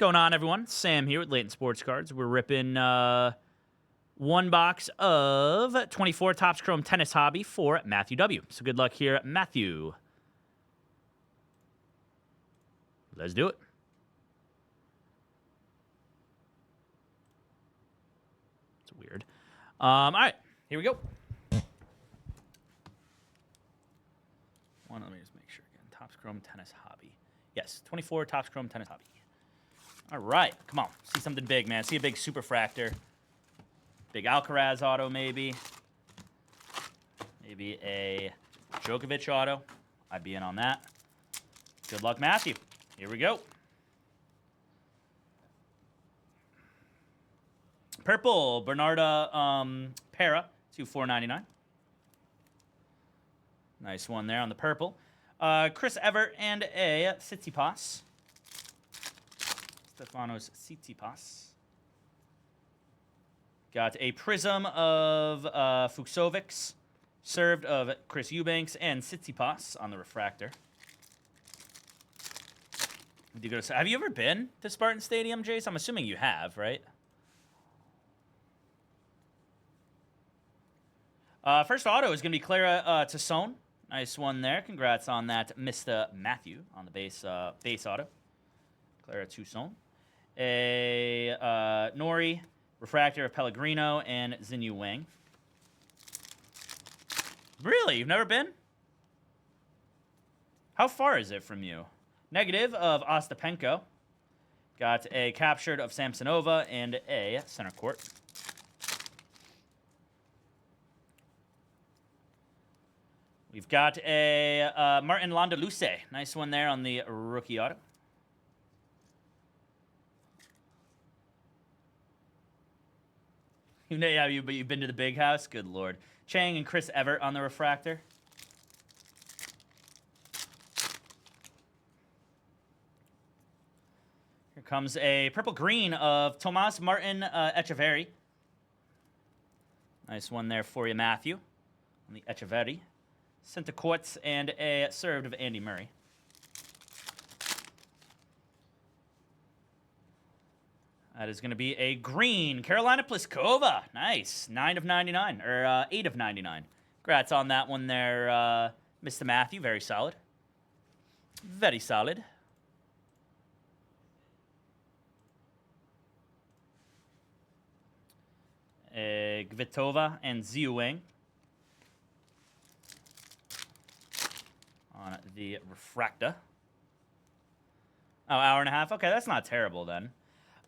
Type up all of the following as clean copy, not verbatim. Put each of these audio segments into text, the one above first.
Going on, everyone? Sam here with Layton Sports Cards. We're ripping one box of 24 Topps Chrome Tennis Hobby for Matthew W. So good luck here, Matthew. Let's do it. It's weird. All right, here we go. Let me just make sure again. Topps Chrome Tennis Hobby. Yes, 24 Topps Chrome Tennis Hobby. All right, come on. See something big, man. See a big Superfractor. Big Alcaraz auto, maybe. Maybe a Djokovic auto. I'd be in on that. Good luck, Matthew. Here we go. Purple, Bernarda Pera, 2/499. Nice one there on the purple. Chris Evert and a Tsitsipas. Stefanos Tsitsipas. Got a prism of Fuchsovics, served of Chris Eubanks and Tsitsipas on the refractor. Have you ever been to Spartan Stadium, Jace? I'm assuming you have, right? First auto is going to be Clara Tassone. Nice one there. Congrats on that, Mr. Matthew, on the base auto. Clara Tassone. A Nori, refractor of Pellegrino, and Xinyu Wang. Really? You've never been? How far is it from you? Negative of Ostapenko. Got a captured of Samsonova and a center court. We've got a Martin Landaluce. Nice one there on the rookie auto. Yeah, you've been to the big house? Good lord. Chang and Chris Evert on the refractor. Here comes a purple-green of Tomas Martin Echeverry. Nice one there for you, Matthew, on the Echeverry. Center courts and a served of Andy Murray. That is going to be a green Carolina Pliskova. Nice. 9/99, or 8/99. Congrats on that one there, Mr. Matthew. Very solid. Very solid. Kvitova and Xinyu Wang on the refractor. Oh, hour and a half? Okay, that's not terrible then.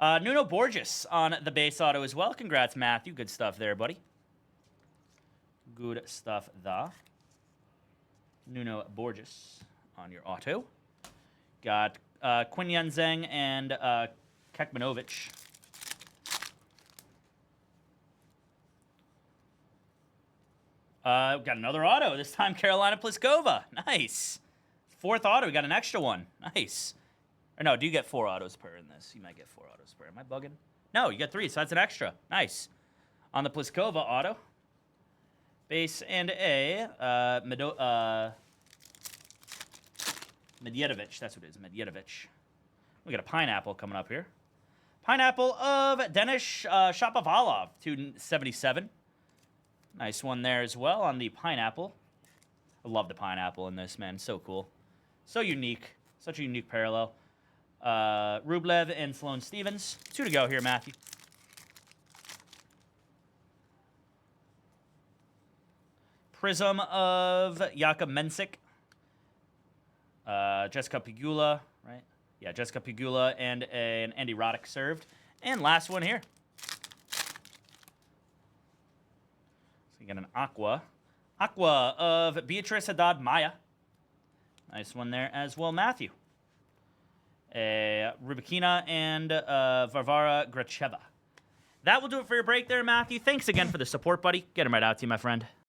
Nuno Borges on the base auto as well. Congrats, Matthew. Good stuff there, buddy. Good stuff there. Nuno Borges on your auto. Got Quinyan Zheng and Kekmanovic. Got another auto. This time Carolina Pliskova. Nice. Fourth auto. We got an extra one. Nice. Or no, do you get 4 autos per in this? You might get 4 autos per. Am I bugging? No, you got 3, so that's an extra. Nice. On the Pliskova auto. Base and a Medjedovic. That's what it is, Medjedovic. We got a pineapple coming up here. Pineapple of Denis Shapovalov, 277. Nice one there as well on the pineapple. I love the pineapple in this, man. So cool. So unique. Such a unique parallel. Rublev and Sloane Stevens. 2 to go here, Matthew. Prism of Jakub Mensik. Jessica Pegula, right? Yeah, Jessica Pegula and an Andy Roddick served. And last one here. So you got an Aqua. Aqua of Beatrice Haddad Maya. Nice one there as well, Matthew. Rybakina and Varvara Gracheva. That will do it for your break there, Matthew. Thanks again for the support, buddy. Get him right out to you, my friend.